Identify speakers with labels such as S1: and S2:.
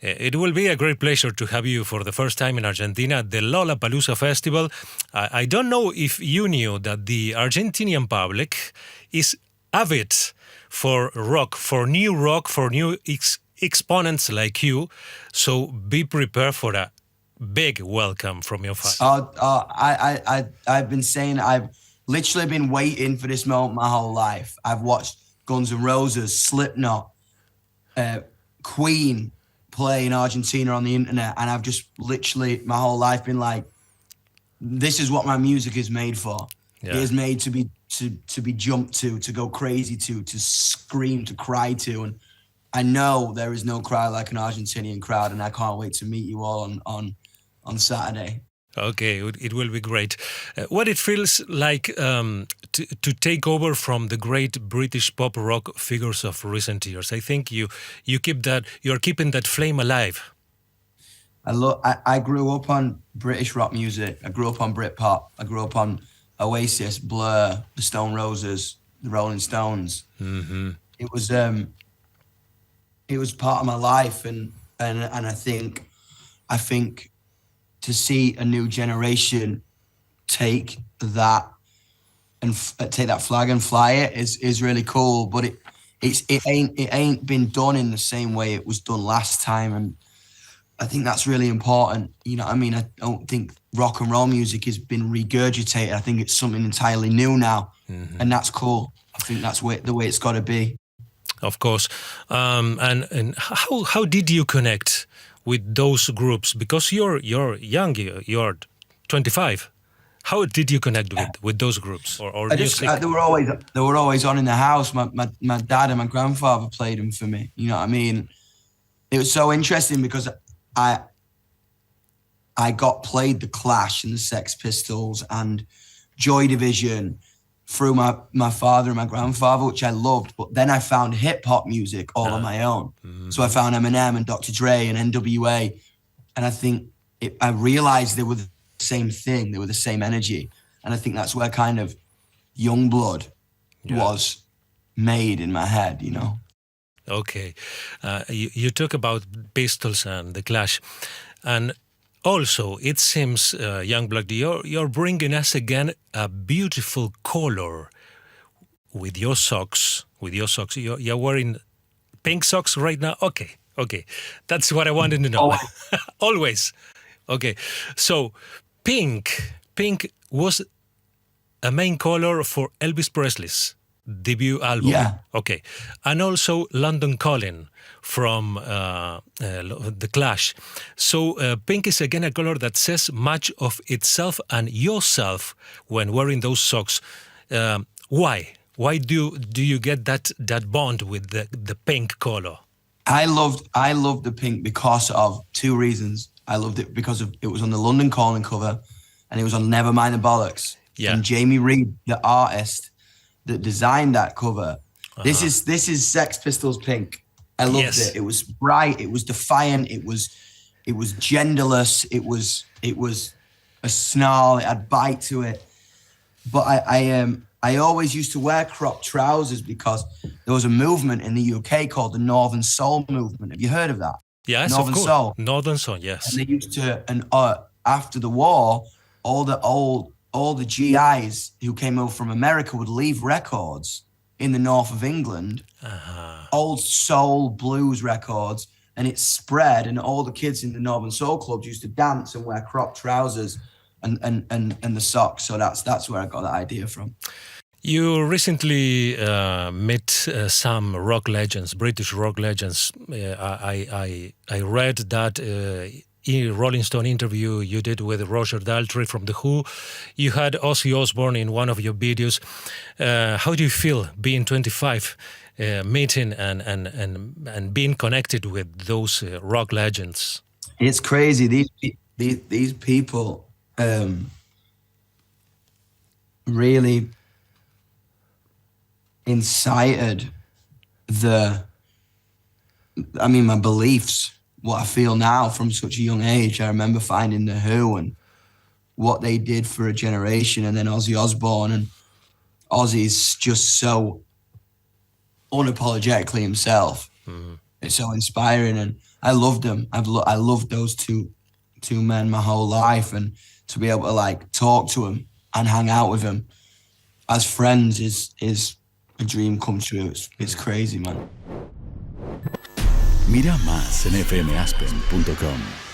S1: It will be a great pleasure to have you for the first time in Argentina at the Lollapalooza festival. I don't know if you knew that the Argentinian public is avid for rock, for new exponents like you. So be prepared for a big welcome from your fans.
S2: I've been saying I've literally been waiting for this moment my whole life. I've watched Guns N' Roses, Slipknot, Queen play in Argentina on the internet, and I've just literally my whole life been like, this is what my music is made for. Yeah. It is made to be jumped to go crazy to scream, to cry to, and I know there is no crowd like an Argentinian crowd, and I can't wait to meet you all on Saturday.
S1: Okay, it will be great. What it feels like to take over from the great British pop rock figures of recent years. I think you're keeping that flame alive.
S2: I grew up on British rock music. I grew up on Britpop. I grew up on Oasis, Blur, the Stone Roses, the Rolling Stones.
S1: Mm-hmm.
S2: It was part of my life, and I think to see a new generation take that flag and fly it is really cool. But it ain't been done in the same way it was done last time, and I think that's really important. You know what I mean? I don't think rock and roll music has been regurgitated. I think it's something entirely new now, and that's cool. I think that's the way it's got to be.
S1: Of course. And how did you connect with those groups? Because you're young, you're 25. How did you connect with those groups? Or
S2: they were always on in the house. My dad and my grandfather played them for me. You know what I mean? It was so interesting because I got played the Clash and the Sex Pistols and Joy Division through my father and my grandfather, which I loved. But then I found hip hop music all on my own. Mm-hmm. So I found Eminem and Dr. Dre and NWA. And I think I realized they were the same thing. They were the same energy. And I think that's where kind of Yungblud was made in my head, you know?
S1: Okay. You talk about Pistols and the Clash. And also, it seems, Yungblud, you're bringing us again a beautiful color with your socks. You're wearing pink socks right now? Okay. That's what I wanted to know. Always. Okay. So, pink was a main color for Elvis Presley's debut album.
S2: Yeah.
S1: Okay. And also London Calling from the Clash. So pink is again a color that says much of itself and yourself when wearing those socks. Why? Why do you get that bond with the pink color?
S2: I loved the pink because of two reasons. I loved it because it was on the London Calling cover, and it was on Nevermind the Bollocks.
S1: Yeah.
S2: And Jamie Reed, the artist that designed that cover, this is Sex Pistols pink. I loved it. It was bright. It was defiant. It was genderless. It was a snarl. It had bite to it. But I always used to wear cropped trousers because there was a movement in the UK called the Northern Soul movement. Have you heard of that?
S1: Yes,
S2: Northern
S1: of course.
S2: Soul.
S1: Northern Soul, yes.
S2: And they used to, after the war, all the GIs who came over from America would leave records in the north of England, old soul blues records, and it spread, and all the kids in the Northern Soul clubs used to dance and wear cropped trousers and the socks. So that's where I got that idea from.
S1: You recently met some rock legends, British rock legends. I read that in a Rolling Stone interview you did with Roger Daltrey from The Who. You had Ozzy Osbourne in one of your videos. How do you feel being 25, meeting and being connected with those rock legends?
S2: It's crazy. These people really incited my beliefs, what I feel now from such a young age. I remember finding The Who and what they did for a generation, and then Ozzy Osbourne, and Ozzy's just so unapologetically himself. Mm-hmm. It's so inspiring, and I loved them. I loved those two men my whole life, and to be able to like talk to them and hang out with them as friends is a dream come true. It's crazy, man.
S3: Mira más en fmaspen.com.